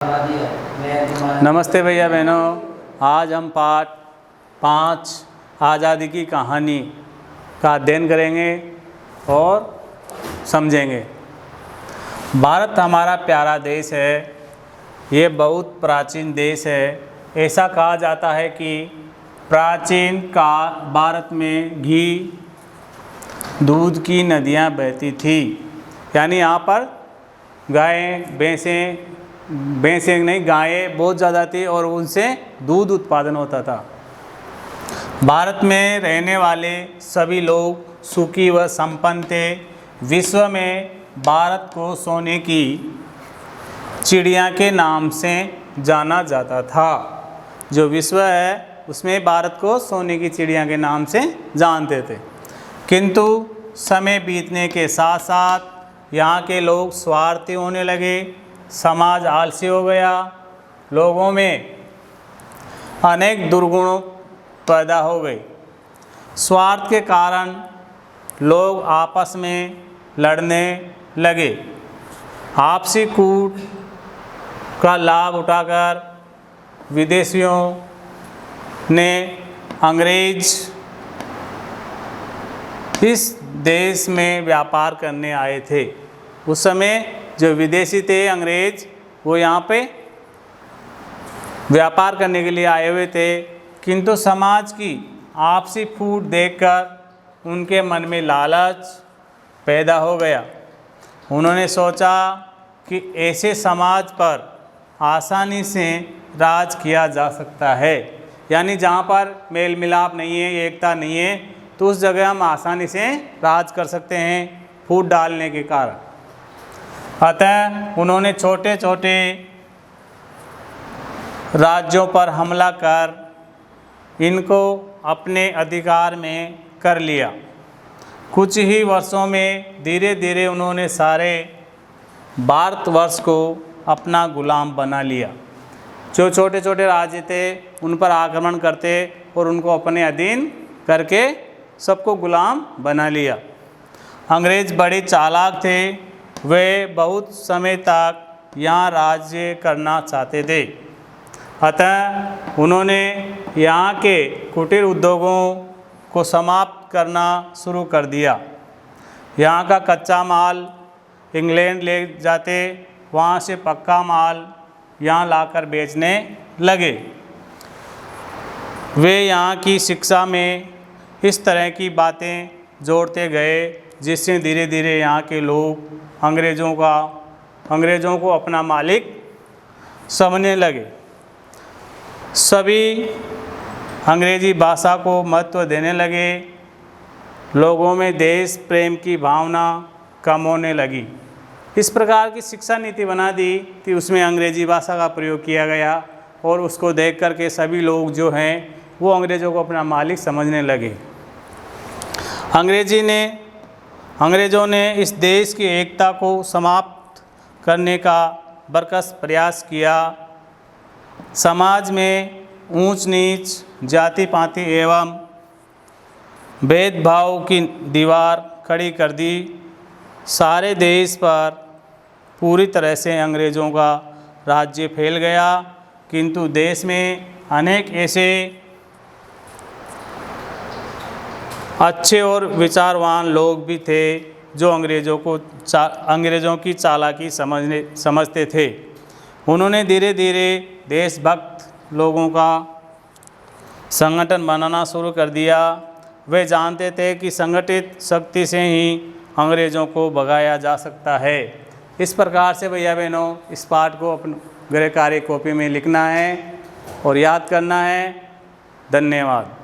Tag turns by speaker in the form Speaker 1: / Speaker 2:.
Speaker 1: नमस्ते भैया बहनों, आज हम पाठ 5 आज़ादी की कहानी का अध्ययन करेंगे और समझेंगे। भारत हमारा प्यारा देश है। ये बहुत प्राचीन देश है। ऐसा कहा जाता है कि प्राचीन काल भारत में घी दूध की नदियाँ बहती थी। यानी यहाँ पर भैंसें नहीं, गायें बहुत ज़्यादा थी और उनसे दूध उत्पादन होता था। भारत में रहने वाले सभी लोग सुखी व संपन्न थे। विश्व में भारत को सोने की चिड़िया के नाम से जाना जाता था। जो विश्व है उसमें भारत को सोने की चिड़िया के नाम से जानते थे। किंतु समय बीतने के साथ साथ यहाँ के लोग स्वार्थी होने लगे, समाज आलसी हो गया, लोगों में अनेक दुर्गुण पैदा हो गए। स्वार्थ के कारण लोग आपस में लड़ने लगे। आपसी कूट का लाभ उठाकर विदेशियों ने अंग्रेज इस देश में व्यापार करने आए थे। उस समय जो विदेशी थे अंग्रेज, वो यहाँ पे व्यापार करने के लिए आए हुए थे। किंतु समाज की आपसी फूट देखकर उनके मन में लालच पैदा हो गया। उन्होंने सोचा कि ऐसे समाज पर आसानी से राज किया जा सकता है। यानी जहाँ पर मेल मिलाप नहीं है, एकता नहीं है, तो उस जगह हम आसानी से राज कर सकते हैं फूट डालने के कारण। अतः उन्होंने छोटे छोटे राज्यों पर हमला कर इनको अपने अधिकार में कर लिया। कुछ ही वर्षों में धीरे धीरे उन्होंने सारे भारतवर्ष को अपना गुलाम बना लिया। जो छोटे छोटे राज्य थे उन पर आक्रमण करते और उनको अपने अधीन करके सबको गुलाम बना लिया। अंग्रेज बड़े चालाक थे। वे बहुत समय तक यहाँ राज्य करना चाहते थे। अतः उन्होंने यहाँ के कुटीर उद्योगों को समाप्त करना शुरू कर दिया। यहाँ का कच्चा माल इंग्लैंड ले जाते, वहाँ से पक्का माल यहाँ लाकर बेचने लगे। वे यहाँ की शिक्षा में इस तरह की बातें जोड़ते गए, जिससे धीरे धीरे यहाँ के लोग अंग्रेज़ों को अपना मालिक समझने लगे। सभी अंग्रेज़ी भाषा को महत्व देने लगे। लोगों में देश प्रेम की भावना कम होने लगी। इस प्रकार की शिक्षा नीति बना दी कि उसमें अंग्रेज़ी भाषा का प्रयोग किया गया और उसको देख कर के सभी लोग जो हैं वो अंग्रेज़ों को अपना मालिक समझने लगे। अंग्रेज़ों ने इस देश की एकता को समाप्त करने का बरकस प्रयास किया। समाज में ऊंच नीच, जाति पाति एवं भेदभाव की दीवार खड़ी कर दी। सारे देश पर पूरी तरह से अंग्रेज़ों का राज्य फैल गया। किंतु देश में अनेक ऐसे अच्छे और विचारवान लोग भी थे जो अंग्रेज़ों की चालाकी समझते थे। उन्होंने धीरे धीरे देशभक्त लोगों का संगठन बनाना शुरू कर दिया। वे जानते थे कि संगठित शक्ति से ही अंग्रेज़ों को भगाया जा सकता है। इस प्रकार से भैया बहनों, इस पाठ को अपने गृह कार्य कॉपी में लिखना है और याद करना है। धन्यवाद।